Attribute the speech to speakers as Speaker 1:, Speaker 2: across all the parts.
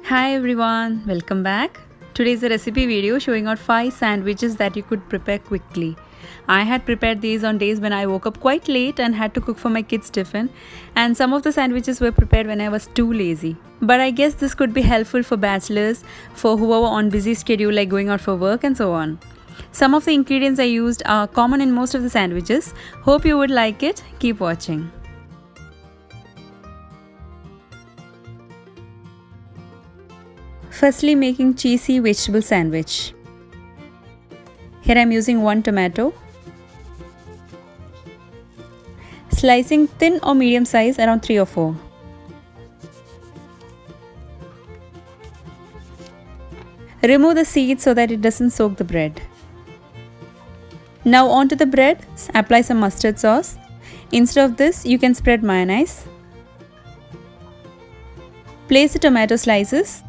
Speaker 1: Hi everyone, welcome back. Today is a recipe video showing out 5 sandwiches that you could prepare quickly. I had prepared these on days when I woke up quite late and had to cook for my kids' tiffin, and some of the sandwiches were prepared when I was too lazy. But I guess this could be helpful for bachelors, for whoever on busy schedule like going out for work and so on. Some of the ingredients I used are common in most of the sandwiches. Hope you would like it. Keep watching. Firstly, making cheesy vegetable sandwich. Here I am using 1 tomato. Slicing thin or medium size around 3 or 4. Remove the seeds so that it doesn't soak the bread. Now onto the bread, apply some mustard sauce. Instead of this, you can spread mayonnaise. Place the tomato slices.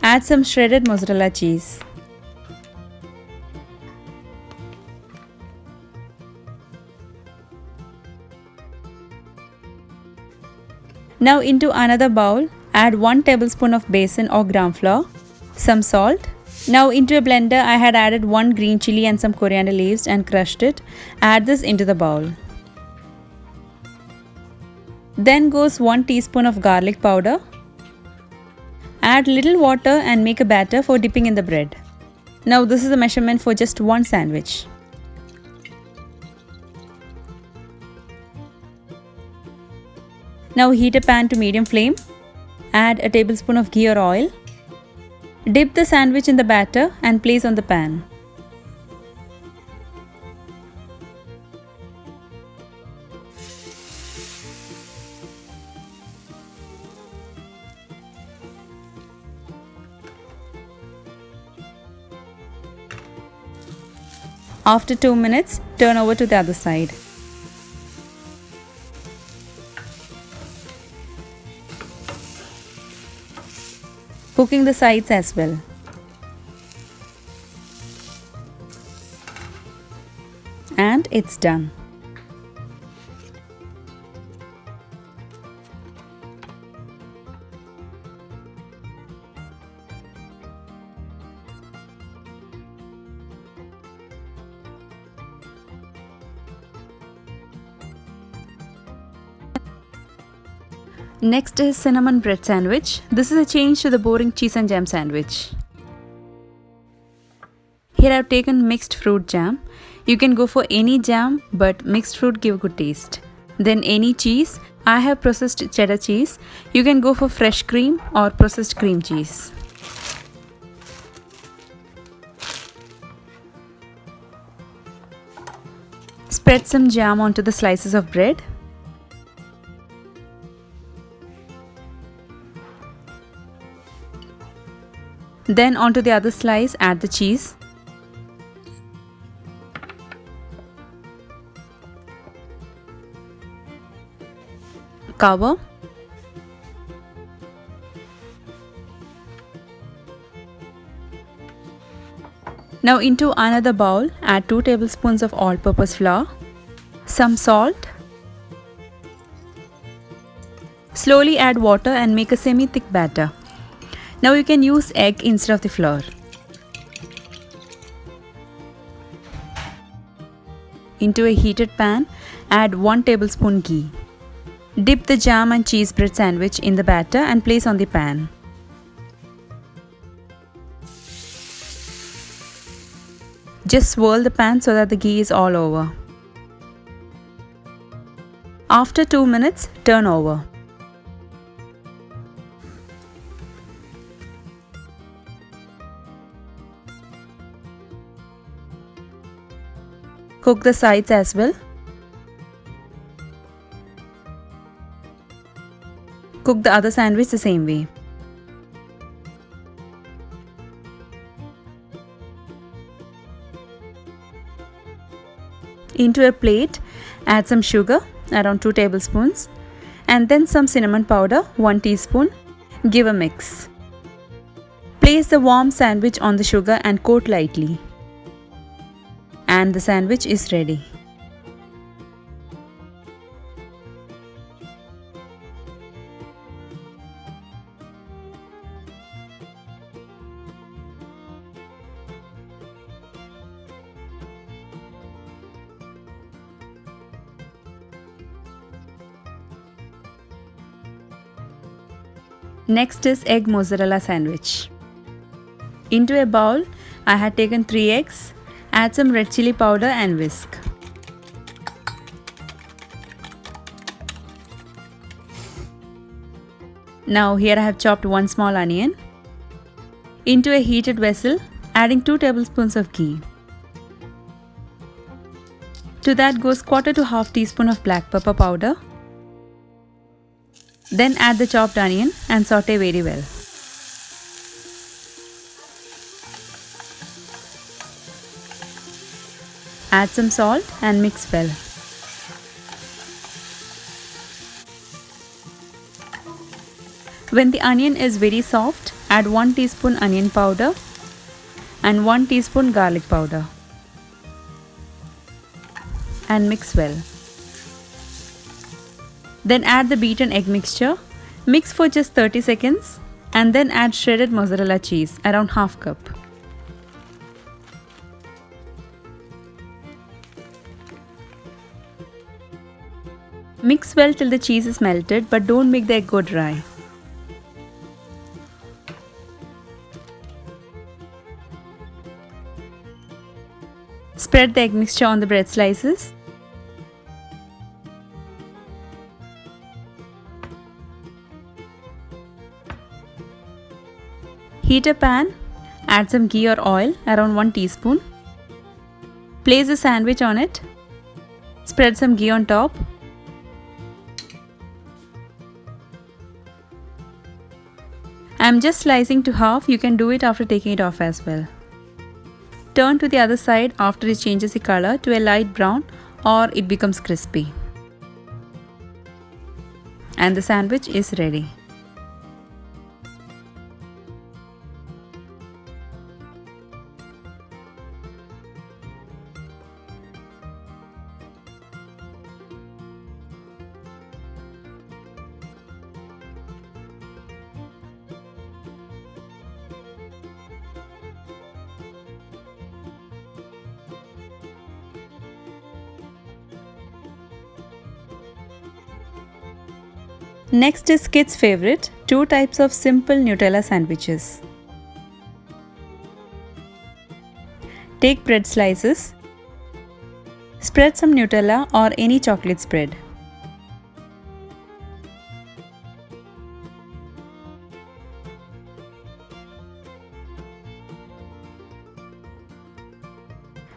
Speaker 1: Add some shredded mozzarella cheese. Now into another bowl, add 1 tablespoon of besan or gram flour, some salt. Now into a blender, I had added 1 green chili and some coriander leaves and crushed it. Add this into the bowl. Then goes 1 teaspoon of garlic powder. Add little water and make a batter for dipping in the bread. Now this is the measurement for just 1 sandwich. Now heat a pan to medium flame. Add a tablespoon of ghee or oil. Dip the sandwich in the batter and place on the pan. After 2 minutes, turn over to the other side. Cooking the sides as well. And it's done. Next is cinnamon bread sandwich. This is a change to the boring cheese and jam sandwich. Here I have taken mixed fruit jam. You can go for any jam, but mixed fruit give good taste. Then any cheese. I have processed cheddar cheese. You can go for fresh cream or processed cream cheese. Spread some jam onto the slices of bread. Then onto the other slice, add the cheese. Cover. Now into another bowl, add 2 tablespoons of all-purpose flour, some salt. Slowly add water and make a semi-thick batter. Now you can use egg instead of the flour. Into a heated pan, add 1 tablespoon ghee. Dip the jam and cheese bread sandwich in the batter and place on the pan. Just swirl the pan so that the ghee is all over. After 2 minutes, turn over. Cook the sides as well. Cook the other sandwich the same way. Into a plate, add some sugar, around 2 tablespoons, and then some cinnamon powder, 1 teaspoon. Give a mix. Place the warm sandwich on the sugar and coat lightly. And the sandwich is ready. Next is egg mozzarella sandwich. Into a bowl, I had taken 3 eggs, add some red chili powder and whisk. Now here I have chopped 1 small onion. Into a heated vessel, adding 2 tablespoons of ghee. To that goes 1/4 to half teaspoon of black pepper powder. Then add the chopped onion and saute very well. Add some salt and mix well. When the onion is very soft, add 1 teaspoon onion powder and 1 teaspoon garlic powder and mix well. Then add the beaten egg mixture, mix for just 30 seconds and then add shredded mozzarella cheese, around half cup. Mix well till the cheese is melted, but don't make the egg go dry. Spread the egg mixture on the bread slices. Heat a pan, add some ghee or oil, around 1 teaspoon. Place the sandwich on it. Spread some ghee on top. I am just slicing to half, you can do it after taking it off as well. Turn to the other side after it changes the color to a light brown or it becomes crispy. And the sandwich is ready. Next is kids' favorite, 2 types of simple Nutella sandwiches. Take bread slices. Spread some Nutella or any chocolate spread.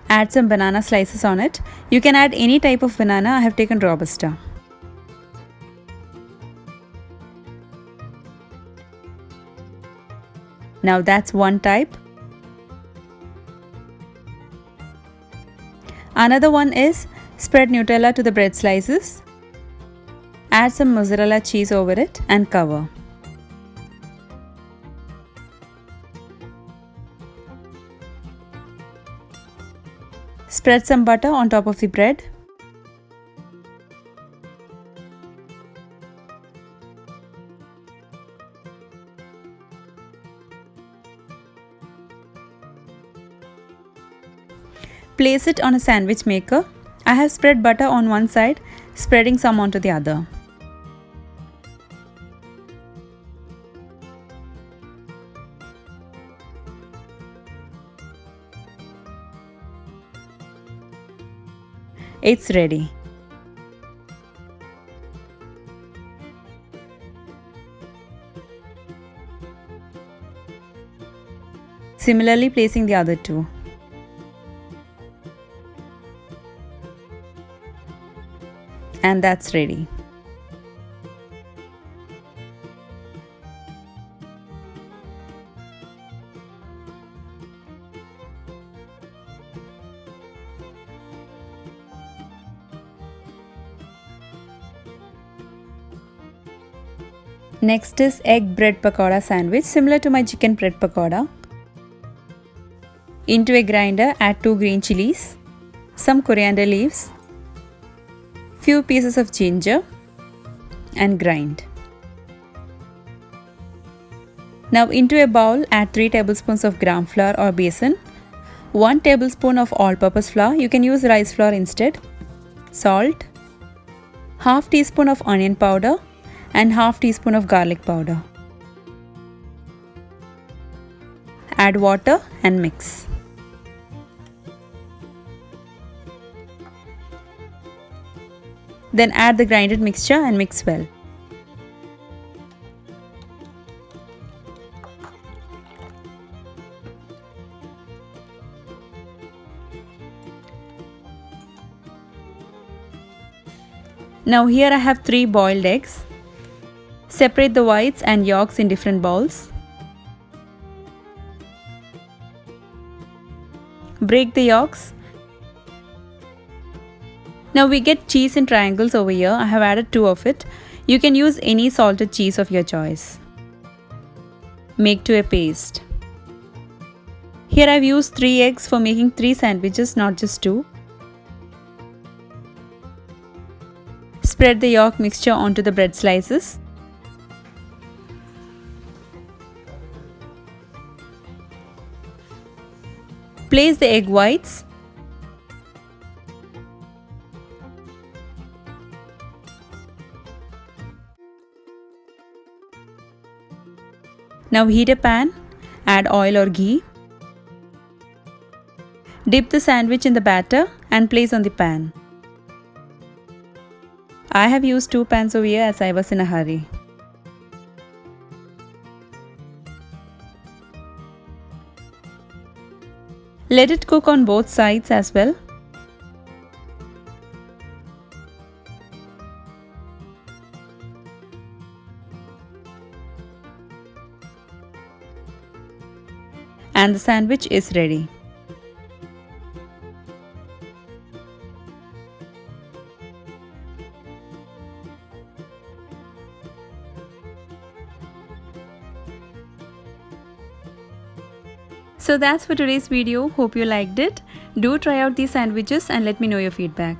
Speaker 1: Add some banana slices on it. You can add any type of banana, I have taken Robusta. Now that's one type. Another one is spread Nutella to the bread slices. Add some mozzarella cheese over it and cover. Spread some butter on top of the bread. Place it on a sandwich maker. I have spread butter on one side, spreading some onto the other. It's ready. Similarly, placing the other two. And that's ready. Next is egg bread pakoda sandwich, similar to my chicken bread pakoda. Into a grinder, add 2 green chilies, some coriander leaves, few pieces of ginger and grind. Now into a bowl, add 3 tablespoons of gram flour or besan, 1 tablespoon of all-purpose flour, you can use rice flour instead, salt, half teaspoon of onion powder and half teaspoon of garlic powder. Add water and mix. Then add the grinded mixture and mix well. Now here I have 3 boiled eggs. Separate the whites and yolks in different bowls. Break the yolks. Now we get cheese in triangles over here. I have added 2 of it. You can use any salted cheese of your choice. Make to a paste. Here I've used 3 eggs for making 3 sandwiches, not just 2. Spread the yolk mixture onto the bread slices. Place the egg whites. Now heat a pan, add oil or ghee. Dip the sandwich in the batter and place on the pan. I have used 2 pans over here as I was in a hurry. Let it cook on both sides as well. And the sandwich is ready. So that's for today's video. Hope you liked it. Do try out these sandwiches and let me know your feedback.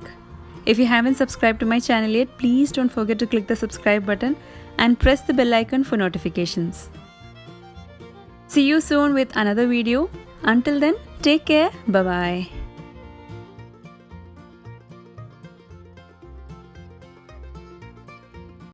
Speaker 1: If you haven't subscribed to my channel yet, please don't forget to click the subscribe button and press the bell icon for notifications. See you soon with another video. Until then, take care. Bye-bye.